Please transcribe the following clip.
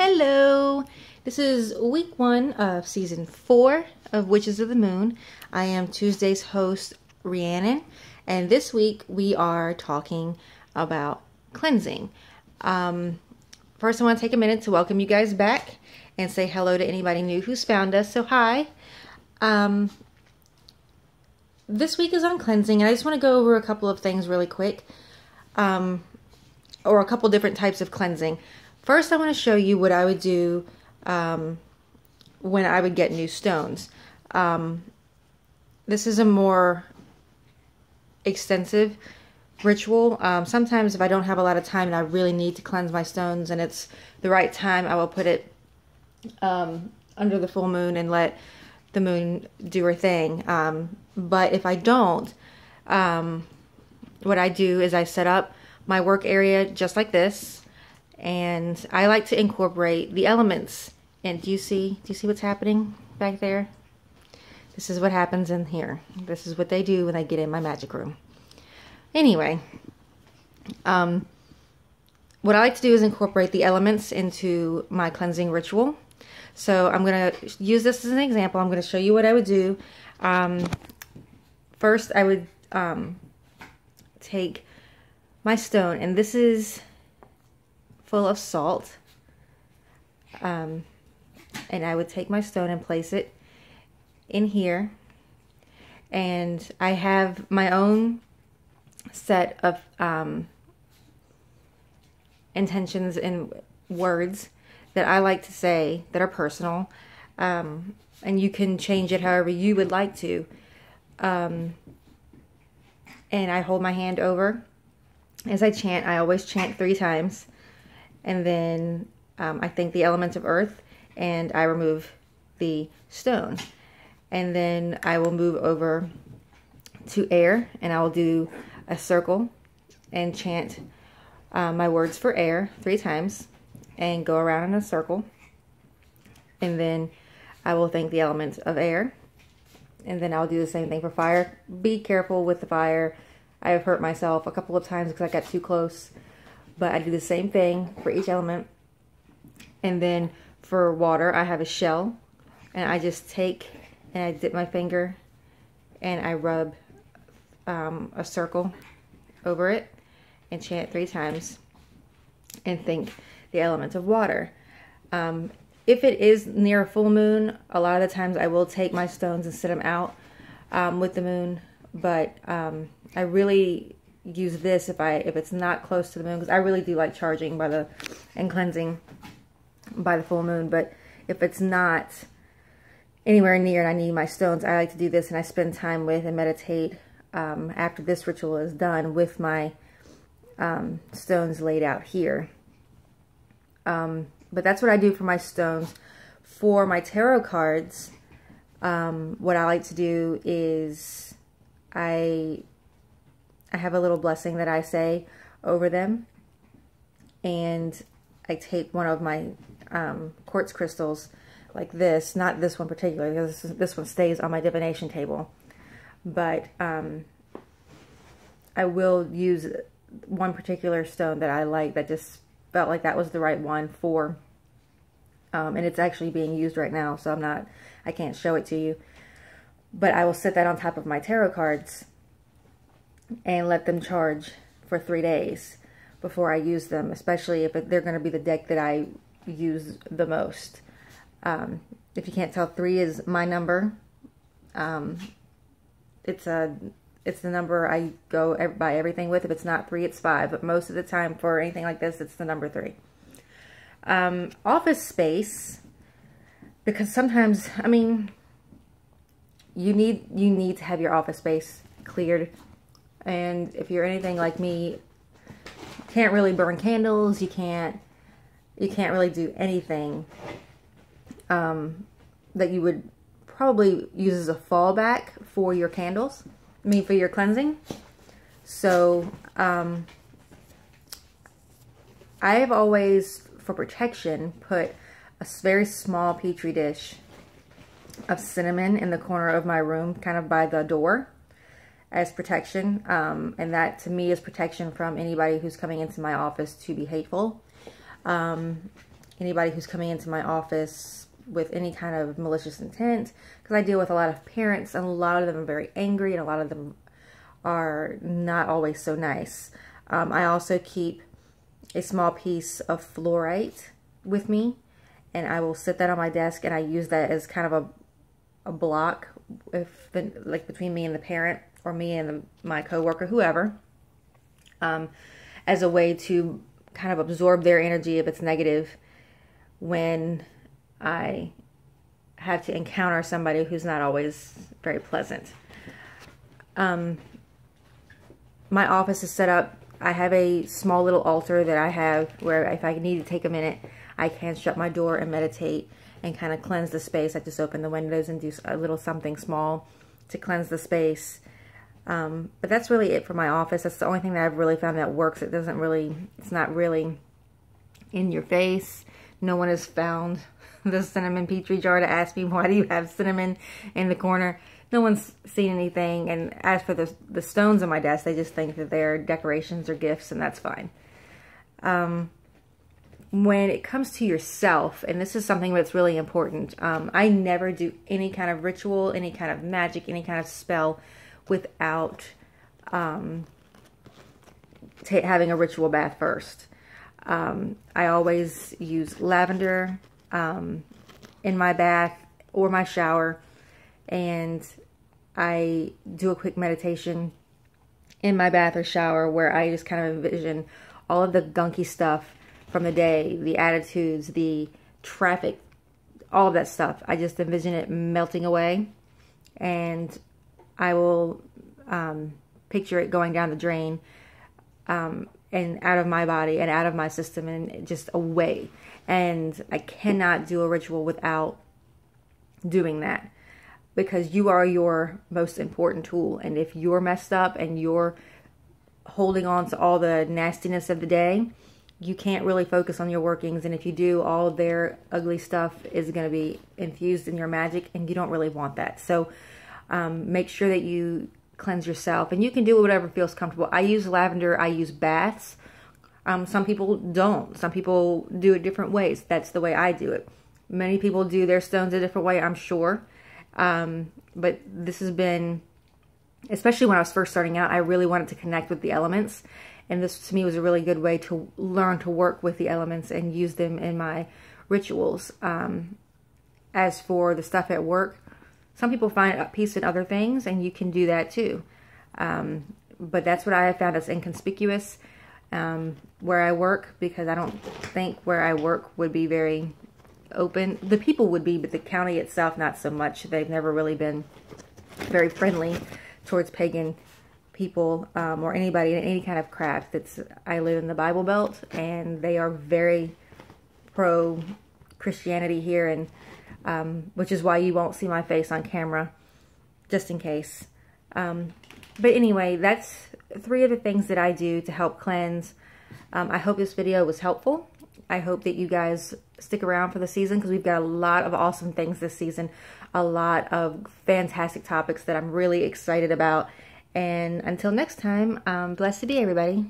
Hello! This is week 1 of season 4 of Witches of the Moon. I am Tuesday's host, Rhiannon, and this week we are talking about cleansing. First, I want to take a minute to welcome you guys back and say hello to anybody new who's found us. So, hi. This week is on cleansing, and I just want to go over a couple of things really quick, or a couple different types of cleansing. First, I want to show you what I would do when I would get new stones. This is a more extensive ritual. Sometimes if I don't have a lot of time and I really need to cleanse my stones and it's the right time, I will put it under the full moon and let the moon do her thing. But if I don't, what I do is I set up my work area just like this. And I like to incorporate the elements. And do you see what's happening back there? This is what happens in here. This is what they do when they get in my magic room. Anyway, what I like to do is incorporate the elements into my cleansing ritual. So I'm going to use this as an example. I'm going to show you what I would do. First, I would take my stone, and this is full of salt, and I would take my stone and place it in here, and I have my own set of intentions and words that I like to say that are personal, and you can change it however you would like to, and I hold my hand over as I chant. I always chant 3 times. And then I thank the elements of earth, and I remove the stone. And then I will move over to air, and I will do a circle and chant my words for air 3 times and go around in a circle. And then I will thank the elements of air. And then I'll do the same thing for fire. Be careful with the fire. I have hurt myself a couple of times because I got too close. But I do the same thing for each element. And then for water, I have a shell. And I just take and I dip my finger and I rub a circle over it and chant 3 times and thank the element of water. If it is near a full moon, a lot of the times I will take my stones and set them out with the moon. But I really use this if it's not close to the moon, because I really do like charging and cleansing by the full moon. But if it's not anywhere near and I need my stones, I like to do this, and I spend time with and meditate after this ritual is done with my stones laid out here. But that's what I do for my stones. For my tarot cards, what I like to do is I have a little blessing that I say over them, and I take one of my quartz crystals like this, not this one particularly, because this one stays on my divination table, but I will use one particular stone that I like, that just felt like that was the right one for, and it's actually being used right now, so I can't show it to you, but I will set that on top of my tarot cards and let them charge for 3 days before I use them, especially if they're going to be the deck that I use the most. If you can't tell, 3 is my number. It's the number I go by everything with. If it's not 3, it's 5, but most of the time for anything like this, it's the number 3. Office space, because sometimes, I mean, you need to have your office space cleared. And if you're anything like me, you can't really burn candles. You can't really do anything that you would probably use as a fallback for your candles. I mean, for your cleansing. So I've always, for protection, put a very small petri dish of cinnamon in the corner of my room, kind of by the door, as protection, and that to me is protection from anybody who's coming into my office to be hateful. anybody who's coming into my office with any kind of malicious intent, because I deal with a lot of parents, and a lot of them are very angry, and a lot of them are not always so nice. I also keep a small piece of fluorite with me, and I will sit that on my desk, and I use that as kind of a block, like between me and the parent, or me and my coworker, whoever, as a way to kind of absorb their energy if it's negative when I have to encounter somebody who's not always very pleasant. My office is set up. I have a small little altar that I have where if I need to take a minute, I can shut my door and meditate and kind of cleanse the space. I just open the windows and do a little something small to cleanse the space. But that's really it for my office. That's the only thing that I've really found that works. It's not really in your face. No one has found the cinnamon petri jar to ask me, why do you have cinnamon in the corner? No one's seen anything. And as for the stones on my desk, they just think that they're decorations or gifts, and that's fine. When it comes to yourself, and this is something that's really important, I never do any kind of ritual, any kind of magic, any kind of spell without having a ritual bath first. I always use lavender in my bath or my shower, and I do a quick meditation in my bath or shower where I just kind of envision all of the gunky stuff from the day, the attitudes, the traffic, all of that stuff. I just envision it melting away, and I will picture it going down the drain and out of my body and out of my system and just away. And I cannot do a ritual without doing that, because you are your most important tool. And if you're messed up and you're holding on to all the nastiness of the day, you can't really focus on your workings. And if you do, all their ugly stuff is going to be infused in your magic, and you don't really want that. So make sure that you cleanse yourself, and you can do whatever feels comfortable. I use lavender. I use baths. Some people don't. Some people do it different ways. That's the way I do it. Many people do their stones a different way, I'm sure. But this has been, especially when I was first starting out, I really wanted to connect with the elements. And this, to me, was a really good way to learn to work with the elements and use them in my rituals. As for the stuff at work, some people find a peace in other things, and you can do that too. But that's what I have found is inconspicuous where I work, because I don't think where I work would be very open. The people would be, but the county itself, not so much. They've never really been very friendly towards pagan people or anybody in any kind of craft. I live in the Bible Belt, and they are very pro Christianity here, and which is why you won't see my face on camera, just in case. But anyway, that's 3 of the things that I do to help cleanse. I hope this video was helpful. I hope that you guys stick around for the season, because we've got a lot of awesome things this season. A lot of fantastic topics that I'm really excited about. And until next time, blessed be everybody.